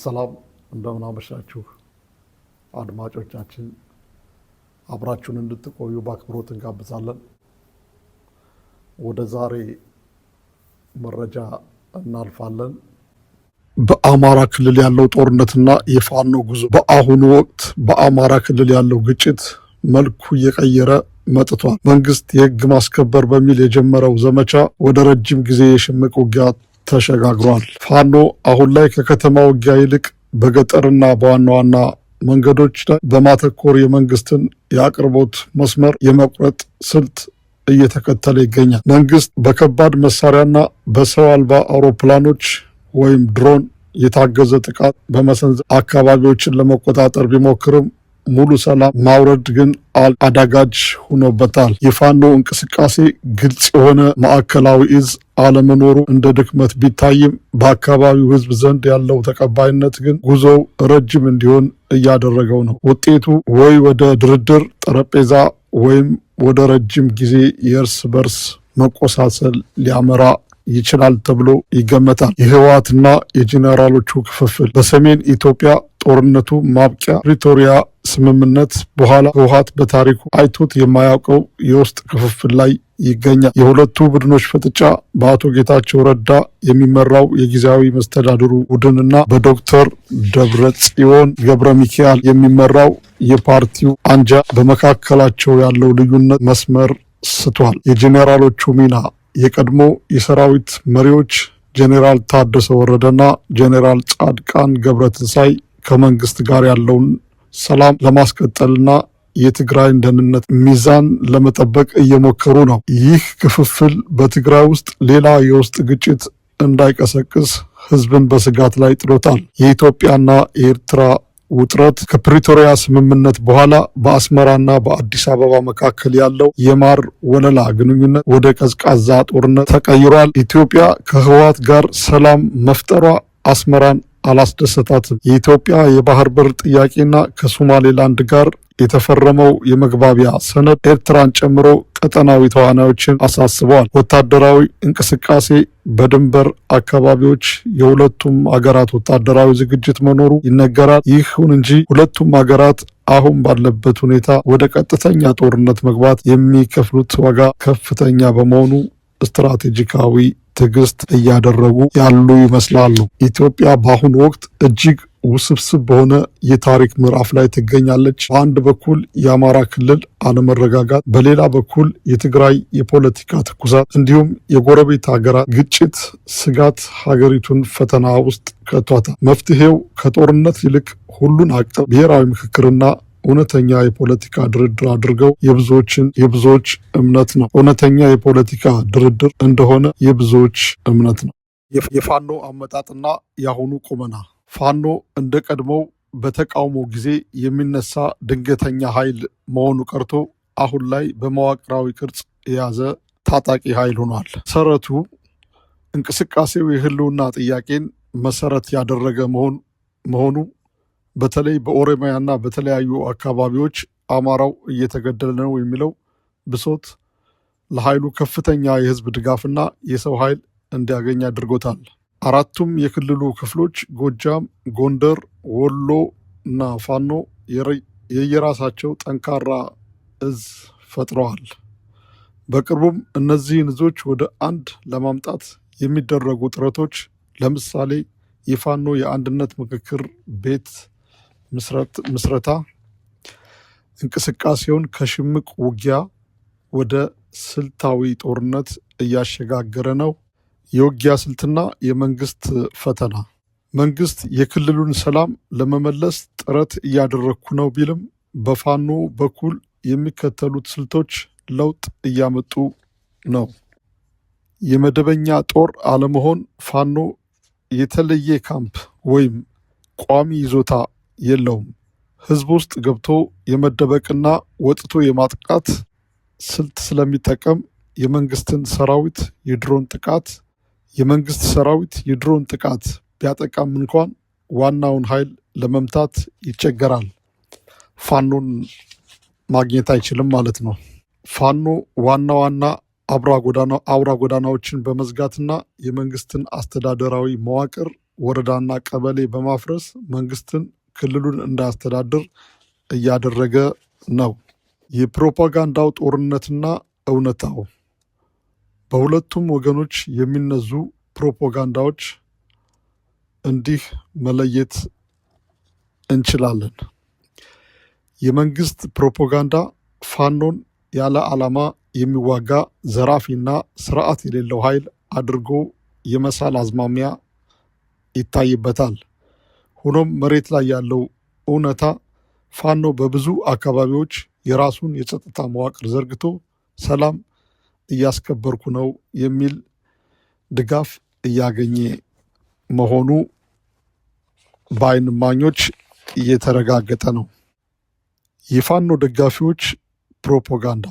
ሰላም እንደምን አመሻችሁ አድማጮቻችን። አብራችሁን እንድትቆዩ በአክብሮት እንጋብዛለን። ወደ ዛሬ መረጃ እናልፋለን። በአማራ ክልል ያለው ጦርነትና የፋኖ ጉዞ። በአሁኑ ወቅት በአማራ ክልል ያለው ግጭት መልኩ እየቀየረ መጥቷል። መንግስት የህግ ማስከበር በሚል የጀመረው ዘመቻ ወደ ረጅም ጊዜ የሽምቅ ውጊያ ተሸጋግሯል። ፋኖ አሁን ላይ ከከተማ ውጊያ ይልቅ በገጠርና በዋና ዋና መንገዶች ላይ በማተኮር የመንግስትን የአቅርቦት መስመር የመቁረጥ ስልት እየተከተለ ይገኛል። መንግስት በከባድ መሳሪያና በሰው አልባ አውሮፕላኖች ወይም ድሮን የታገዘ ጥቃት በመሰንዘር አካባቢዎችን ለመቆጣጠር ቢሞክርም ሙሉ ሰላም ማውረድ ግን አዳጋጅ ሆኖበታል። የፋኖ እንቅስቃሴ ግልጽ የሆነ ማዕከላዊ እዝ አለመኖሩ እንደ ድክመት ቢታይም በአካባቢው ህዝብ ዘንድ ያለው ተቀባይነት ግን ጉዞው ረጅም እንዲሆን እያደረገው ነው። ውጤቱ ወይ ወደ ድርድር ጠረጴዛ ወይም ወደ ረጅም ጊዜ የእርስ በርስ መቆሳሰል ሊያመራ ይችላል ተብሎ ይገመታል። የህወሓትና የጄኔራሎቹ ክፍፍል። በሰሜን ኢትዮጵያ ጦርነቱ ማብቂያ ፕሪቶሪያ ስምምነት በኋላ ህወሓት በታሪኩ አይቶት የማያውቀው የውስጥ ክፍፍል ላይ ይገኛል። የሁለቱ ቡድኖች ፍጥጫ በአቶ ጌታቸው ረዳ የሚመራው የጊዜያዊ መስተዳድሩ ቡድንና በዶክተር ደብረጽዮን ገብረ ሚካኤል የሚመራው የፓርቲው አንጃ በመካከላቸው ያለው ልዩነት መስመር ስቷል። የጄኔራሎቹ ሚና። የቀድሞ የሰራዊት መሪዎች ጄኔራል ታደሰ ወረደና ጄኔራል ጻድቃን ገብረትንሳኤ ከመንግስት ጋር ያለውን ሰላም ለማስቀጠልና የትግራይን ደህንነት ሚዛን ለመጠበቅ እየሞከሩ ነው። ይህ ክፍፍል በትግራይ ውስጥ ሌላ የውስጥ ግጭት እንዳይቀሰቅስ ህዝብን በስጋት ላይ ጥሎታል። የኢትዮጵያና የኤርትራ ውጥረት። ከፕሪቶሪያ ስምምነት በኋላ በአስመራና በአዲስ አበባ መካከል ያለው የማር ወለላ ግንኙነት ወደ ቀዝቃዛ ጦርነት ተቀይሯል። ኢትዮጵያ ከህወሓት ጋር ሰላም መፍጠሯ አስመራን አላስደሰታትም። የኢትዮጵያ የባህር በር ጥያቄና ከሶማሌላንድ ጋር የተፈረመው የመግባቢያ ሰነድ ኤርትራን ጨምሮ ቀጠናዊ ተዋናዮችን አሳስበዋል። ወታደራዊ እንቅስቃሴ በድንበር አካባቢዎች የሁለቱም አገራት ወታደራዊ ዝግጅት መኖሩ ይነገራል። ይሁን እንጂ ሁለቱም አገራት አሁን ባለበት ሁኔታ ወደ ቀጥተኛ ጦርነት መግባት የሚከፍሉት ዋጋ ከፍተኛ በመሆኑ ስትራቴጂካዊ ትዕግስት እያደረጉ ያሉ ይመስላሉ። ኢትዮጵያ በአሁኑ ወቅት እጅግ ውስብስብ በሆነ የታሪክ ምዕራፍ ላይ ትገኛለች። በአንድ በኩል የአማራ ክልል አለመረጋጋት፣ በሌላ በኩል የትግራይ የፖለቲካ ትኩሳት እንዲሁም የጎረቤት ሀገራት ግጭት ስጋት ሀገሪቱን ፈተና ውስጥ ከቷታል። መፍትሄው ከጦርነት ይልቅ ሁሉን አቀፍ ብሔራዊ ምክክርና እውነተኛ የፖለቲካ ድርድር አድርገው የብዙዎች እምነት ነው። እውነተኛ የፖለቲካ ድርድር እንደሆነ የብዙዎች እምነት ነው። የፋኖ አመጣጥና የአሁኑ ቁመና። ፋኖ እንደ ቀድሞው በተቃውሞ ጊዜ የሚነሳ ድንገተኛ ኃይል መሆኑ ቀርቶ አሁን ላይ በመዋቅራዊ ቅርጽ የያዘ ታጣቂ ኃይል ሆኗል። መሰረቱ እንቅስቃሴው የህልውና ጥያቄን መሰረት ያደረገ መሆኑ በተለይ በኦሮሚያና በተለያዩ አካባቢዎች አማራው እየተገደለ ነው የሚለው ብሶት ለኃይሉ ከፍተኛ የህዝብ ድጋፍና የሰው ኃይል እንዲያገኝ አድርጎታል። አራቱም የክልሉ ክፍሎች ጎጃም፣ ጎንደር፣ ወሎ እና ፋኖ የየራሳቸው ጠንካራ እዝ ፈጥረዋል። በቅርቡም እነዚህን እዞች ወደ አንድ ለማምጣት የሚደረጉ ጥረቶች ለምሳሌ የፋኖ የአንድነት ምክክር ቤት ምስረታ እንቅስቃሴውን ከሽምቅ ውጊያ ወደ ስልታዊ ጦርነት እያሸጋገረ ነው። የውጊያ ስልትና የመንግስት ፈተና። መንግስት የክልሉን ሰላም ለመመለስ ጥረት እያደረግኩ ነው ቢልም በፋኖ በኩል የሚከተሉት ስልቶች ለውጥ እያመጡ ነው። የመደበኛ ጦር አለመሆን። ፋኖ የተለየ ካምፕ ወይም ቋሚ ይዞታ የለውም። ህዝብ ውስጥ ገብቶ የመደበቅና ወጥቶ የማጥቃት ስልት ስለሚጠቀም የመንግስት ሰራዊት የድሮን ጥቃት ቢያጠቃም እንኳን ዋናውን ኃይል ለመምታት ይቸገራል። ፋኖን ማግኘት አይችልም ማለት ነው። ፋኖ ዋና አውራ ጎዳናዎችን በመዝጋትና የመንግስትን አስተዳደራዊ መዋቅር ወረዳና ቀበሌ በማፍረስ መንግስትን ክልሉን እንዳያስተዳድር እያደረገ ነው። የፕሮፓጋንዳው ጦርነትና እውነታው። በሁለቱም ወገኖች የሚነዙ ፕሮፓጋንዳዎች እንዲህ መለየት እንችላለን። የመንግስት ፕሮፓጋንዳ ፋኖን ያለ ዓላማ የሚዋጋ ዘራፊና ስርዓት የሌለው ኃይል አድርጎ የመሳል አዝማሚያ ይታይበታል። ሆኖም መሬት ላይ ያለው እውነታ ፋኖ በብዙ አካባቢዎች የራሱን የጸጥታ መዋቅር ዘርግቶ ሰላም እያስከበርኩ ነው የሚል ድጋፍ እያገኘ መሆኑ በዓይን እማኞች እየተረጋገጠ ነው። የፋኖ ደጋፊዎች ፕሮፓጋንዳ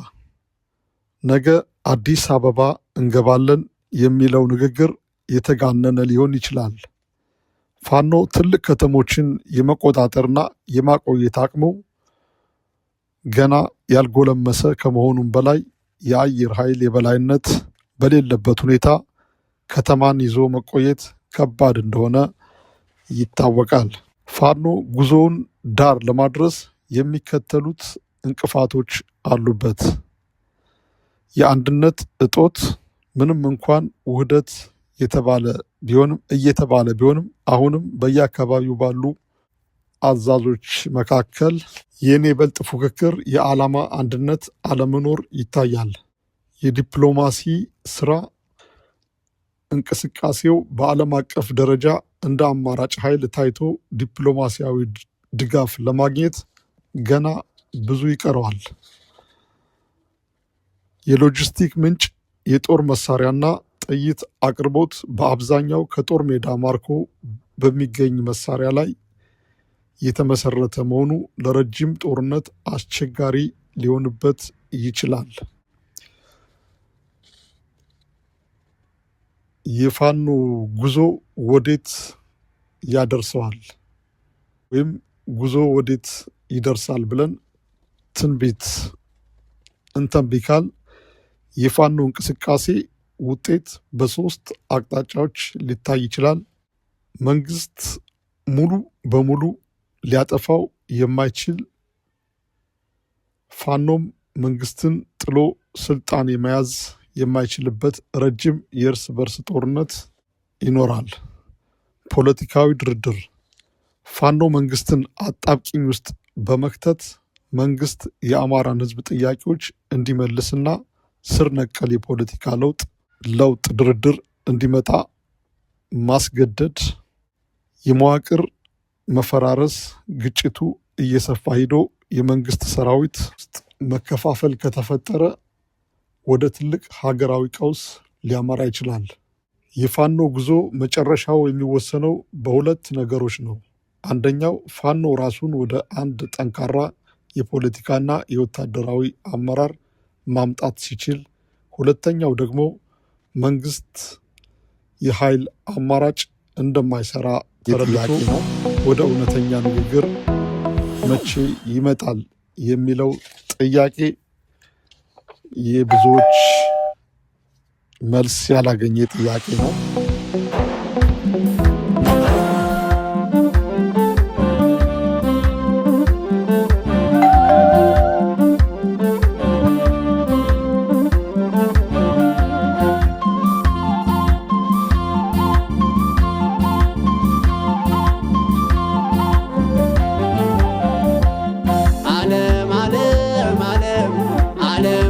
ነገ አዲስ አበባ እንገባለን የሚለው ንግግር የተጋነነ ሊሆን ይችላል። ፋኖ ትልቅ ከተሞችን የመቆጣጠርና የማቆየት አቅሙ ገና ያልጎለመሰ ከመሆኑም በላይ የአየር ኃይል የበላይነት በሌለበት ሁኔታ ከተማን ይዞ መቆየት ከባድ እንደሆነ ይታወቃል። ፋኖ ጉዞውን ዳር ለማድረስ የሚከተሉት እንቅፋቶች አሉበት። የአንድነት እጦት፣ ምንም እንኳን ውህደት እየተባለ ቢሆንም አሁንም በየአካባቢው ባሉ አዛዦች መካከል የኔ በልጥ ፉክክር፣ የዓላማ አንድነት አለመኖር ይታያል። የዲፕሎማሲ ስራ እንቅስቃሴው በዓለም አቀፍ ደረጃ እንደ አማራጭ ኃይል ታይቶ ዲፕሎማሲያዊ ድጋፍ ለማግኘት ገና ብዙ ይቀረዋል። የሎጂስቲክ ምንጭ፣ የጦር መሳሪያና ጥይት አቅርቦት በአብዛኛው ከጦር ሜዳ ማርኮ በሚገኝ መሳሪያ ላይ የተመሰረተ መሆኑ ለረጅም ጦርነት አስቸጋሪ ሊሆንበት ይችላል። የፋኖ ጉዞ ወዴት ያደርሰዋል ወይም ጉዞ ወዴት ይደርሳል ብለን ትንቢት እንተንብይ። የፋኖ እንቅስቃሴ ውጤት በሶስት አቅጣጫዎች ሊታይ ይችላል። መንግስት ሙሉ በሙሉ ሊያጠፋው የማይችል ፋኖም መንግስትን ጥሎ ስልጣን የመያዝ የማይችልበት ረጅም የእርስ በርስ ጦርነት ይኖራል። ፖለቲካዊ ድርድር ፋኖ መንግስትን አጣብቂኝ ውስጥ በመክተት መንግስት የአማራን ህዝብ ጥያቄዎች እንዲመልስና ስር ነቀል የፖለቲካ ለውጥ ድርድር እንዲመጣ ማስገደድ። የመዋቅር መፈራረስ ግጭቱ እየሰፋ ሂዶ የመንግስት ሰራዊት ውስጥ መከፋፈል ከተፈጠረ ወደ ትልቅ ሀገራዊ ቀውስ ሊያመራ ይችላል። የፋኖ ጉዞ መጨረሻው የሚወሰነው በሁለት ነገሮች ነው። አንደኛው ፋኖ ራሱን ወደ አንድ ጠንካራ የፖለቲካና የወታደራዊ አመራር ማምጣት ሲችል፣ ሁለተኛው ደግሞ መንግስት የኃይል አማራጭ እንደማይሰራ ተረድቶ ወደ እውነተኛ ንግግር መቼ ይመጣል የሚለው ጥያቄ የብዙዎች መልስ ያላገኘ ጥያቄ ነው። ዓለም